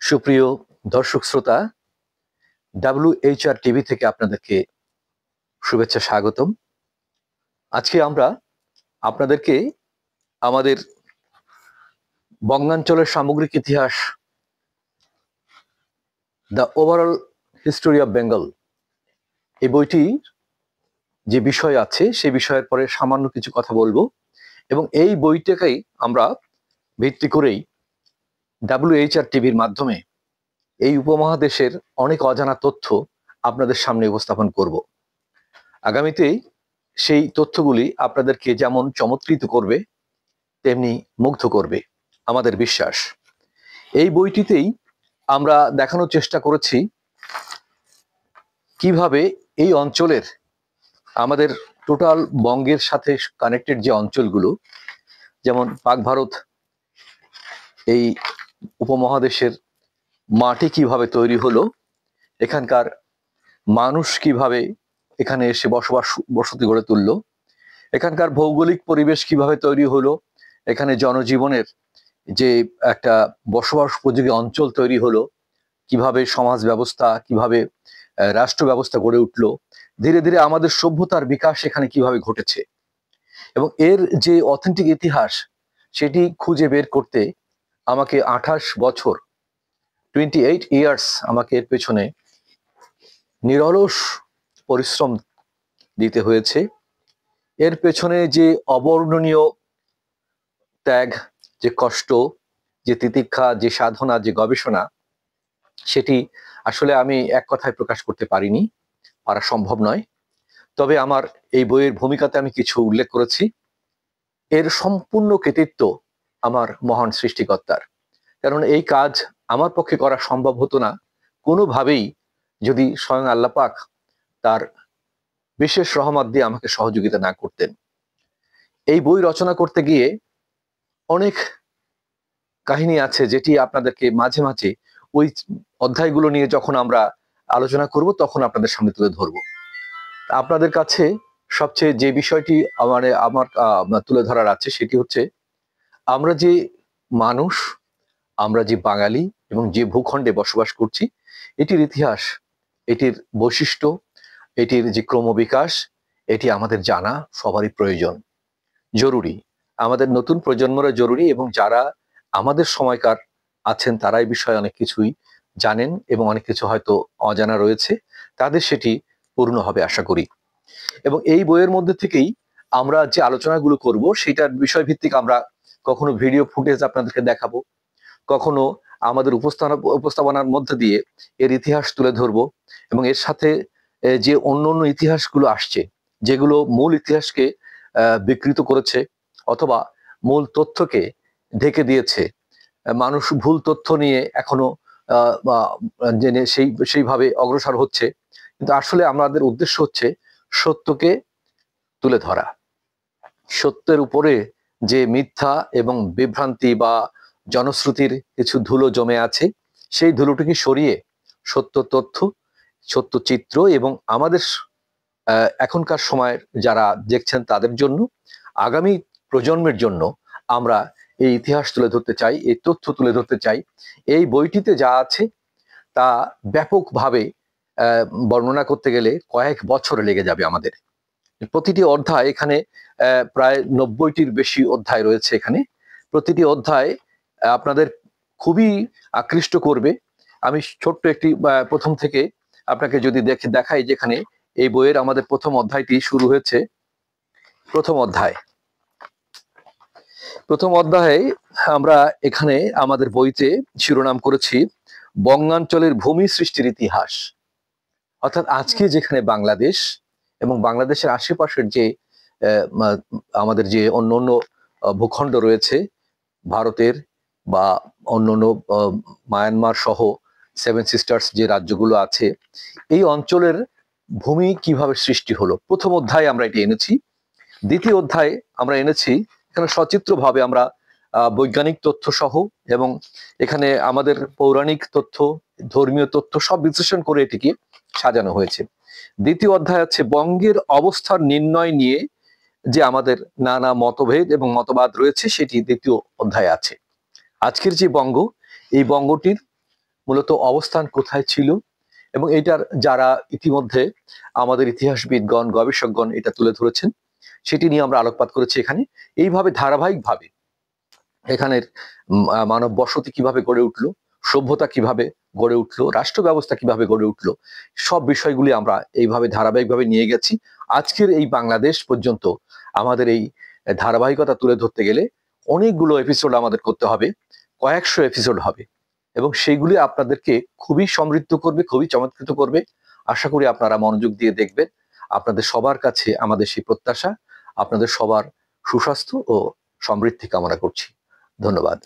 সুপ্রিয় দর্শক শ্রোতা, WHR টিভি থেকে আপনাদেরকে শুভেচ্ছা স্বাগতম। আজকে আমরা আপনাদেরকে আমাদের বঙ্গাঞ্চলের সামগ্রিক ইতিহাস, the overall history of Bengal, এই বইটির যে বিষয় আছে সেই বিষয়ের পরে সামান্য কিছু কথা বলবো এবং এই বইটাকেই আমরা ভিত্তি করেই WHR টিভির মাধ্যমে এই উপমহাদেশের অনেক অজানা তথ্য আপনাদের সামনে উপস্থাপন করব। আগামীতে সেই তথ্যগুলি আপনাদেরকে যেমন চমৎকৃত করবে তেমনি মুগ্ধ করবে আমাদের বিশ্বাস। এই বইটিতেই আমরা দেখানোর চেষ্টা করেছি কিভাবে এই অঞ্চলের, আমাদের টোটাল বঙ্গের সাথে কানেক্টেড যে অঞ্চলগুলো, যেমন পাক ভারত, এই উপমহাদেশের মাটি কিভাবে তৈরি হলো, এখানকার মানুষ কিভাবে এখানে এসে বসতি গড়ে তুললো, এখানকার ভৌগোলিক পরিবেশ কিভাবে তৈরি হলো, এখানে জনজীবনের যে একটা বসবাস উপযোগী অঞ্চল তৈরি হলো, কিভাবে সমাজ ব্যবস্থা, কিভাবে রাষ্ট্র ব্যবস্থা গড়ে উঠলো, ধীরে ধীরে আমাদের সভ্যতার বিকাশ এখানে কিভাবে ঘটেছে এবং এর যে অথেন্টিক ইতিহাস সেটি খুঁজে বের করতে আমাকে 28 বছর 28 ইয়ার্স আমাকে এর পেছনে নিরলস পরিশ্রম দিতে হয়েছে। এর পেছনে যে অবর্ণনীয় ত্যাগ, যে কষ্ট, যে তিতিক্ষা, যে সাধনা, যে গবেষণা, সেটি আসলে আমি এক কথায় প্রকাশ করতে পারিনি, পারা সম্ভব নয়। তবে আমার এই বইয়ের ভূমিকাতে আমি কিছু উল্লেখ করেছি। এর সম্পূর্ণ কৃতিত্ব আমার মহান সৃষ্টিকর্তার, কারণ এই কাজ আমার পক্ষে করা সম্ভব হতো না কোনোভাবেই যদি স্বয়ং আল্লাহ পাক তার বিশেষ রহমত দিয়ে আমাকে সহযোগিতা না করতেন। এই বই রচনা করতে গিয়ে অনেক কাহিনী আছে যেটি আপনাদেরকে মাঝে মাঝে ওই অধ্যায়গুলো নিয়ে যখন আমরা আলোচনা করব তখন আপনাদের সামনে তুলে ধরব। আপনাদের কাছে সবচেয়ে যে বিষয়টি আমার তুলে ধরার আছে সেটি হচ্ছে, আমরা যে মানুষ, আমরা যে বাঙালি এবং যে ভূখণ্ডে বসবাস করছি, এটির ইতিহাস, এটির বৈশিষ্ট্য, এটির যে ক্রমবিকাশ, এটি আমাদের জানা সবারই প্রয়োজন, জরুরি। আমাদের নতুন প্রজন্মরা জরুরি এবং যারা আমাদের সময়কার আছেন তারা এই বিষয়ে অনেক কিছুই জানেন এবং অনেক কিছু হয়তো অজানা রয়েছে, তাদের সেটি পূর্ণ হবে আশা করি। এবং এই বইয়ের মধ্যে থেকেই আমরা যে আলোচনাগুলো করব সেটার বিষয় ভিত্তিক আমরা কখনো ভিডিও ফুটেজ আপনাদেরকে দেখাবো, কখনো আমাদের উপস্থাপনার মধ্যে দিয়ে এর ইতিহাস তুলে ধরবো এবং এর সাথে যে অন্য অন্য ইতিহাসগুলো আসছে যেগুলো মূল ইতিহাসকে বিকৃত করেছে অথবা মূল তথ্যকে ঢেকে দিয়েছে, মানুষ ভুল তথ্য নিয়ে এখনো জেনে সেইভাবে অগ্রসর হচ্ছে, কিন্তু আসলে আমাদের উদ্দেশ্য হচ্ছে সত্যকে তুলে ধরা। সত্যের উপরে যে মিথ্যা এবং বিভ্রান্তি বা জনশ্রুতির কিছু ধুলো জমে আছে, সেই ধুলোটিকে সরিয়ে সত্য তথ্য, সত্য চিত্র এবং আমাদের এখনকার সময়ের যারা দেখছেন তাদের জন্য, আগামী প্রজন্মের জন্য আমরা এই ইতিহাস তুলে ধরতে চাই, এই তথ্য তুলে ধরতে চাই। এই বইটিতে যা আছে তা ব্যাপকভাবে বর্ণনা করতে গেলে কয়েক বছর লেগে যাবে আমাদের। প্রতিটি অধ্যায়, এখানে প্রায় 90টির বেশি অধ্যায় রয়েছে এখানে, প্রতিটি অধ্যায় আপনাদের খুবই আকৃষ্ট করবে। আমি ছোট্ট একটি প্রথম থেকে আপনাকে যদি দেখাই, যেখানে এই বইয়ের আমাদের প্রথম অধ্যায়টি শুরু হয়েছে। প্রথম অধ্যায়ে আমরা এখানে আমাদের বইতে শিরোনাম করেছি বঙ্গাঞ্চলের ভূমি সৃষ্টির ইতিহাস। অর্থাৎ আজকে যেখানে বাংলাদেশ এবং বাংলাদেশের আশেপাশের যে আমাদের যে অন্য অন্য ভূখণ্ড রয়েছে, ভারতের বা অন্যান্য মায়ানমার সহ 7 সিস্টার্স যে রাজ্যগুলো আছে, এই অঞ্চলের ভূমি কিভাবে সৃষ্টি হলো, প্রথম অধ্যায়ে আমরা এটি এনেছি। দ্বিতীয় অধ্যায়ে আমরা এনেছি এখানে সচিত্রভাবে আমরা বৈজ্ঞানিক তথ্য সহ এবং এখানে আমাদের পৌরাণিক তথ্য, ধর্মীয় তথ্য সব বিশ্লেষণ করে এটিকে সাজানো হয়েছে। দ্বিতীয় অধ্যায় আছে বঙ্গের অবস্থার নির্ণয় নিয়ে যে আমাদের নানা মতভেদ এবং মতবাদ রয়েছে, সেটি দ্বিতীয় অধ্যায়ে আছে। আজকের যে বঙ্গ, এই বঙ্গটির মূলত অবস্থান কোথায় ছিল, এবং এটার যারা ইতিমধ্যে আমাদের ইতিহাসবিদগণ গবেষকগণ এটা তুলে ধরেছেন সেটি নিয়ে আমরা আলোকপাত করেছি এখানে। এইভাবে ধারাবাহিকভাবে এখানের মানব বসতি কিভাবে গড়ে উঠলো, সভ্যতা কিভাবে গড়ে উঠলো, রাষ্ট্র ব্যবস্থা কিভাবে গড়ে উঠলো, সব বিষয়গুলি আমরা এইভাবে ধারাবাহিকভাবে নিয়ে গেছি। আজকের এই বাংলাদেশ পর্যন্ত আমাদের এই ধারাবাহিকতা তুলে ধরতে গেলে অনেকগুলো এপিসোড আমাদের করতে হবে, কয়েকশো এপিসোড হবে, এবং সেইগুলি আপনাদেরকে খুবই সমৃদ্ধ করবে, খুবই চমৎকৃত করবে। আশা করি আপনারা মনোযোগ দিয়ে দেখবেন। আপনাদের সবার কাছে আমাদের সেই প্রত্যাশা। আপনাদের সবার সুস্বাস্থ্য ও সমৃদ্ধি কামনা করছি। ধন্যবাদ।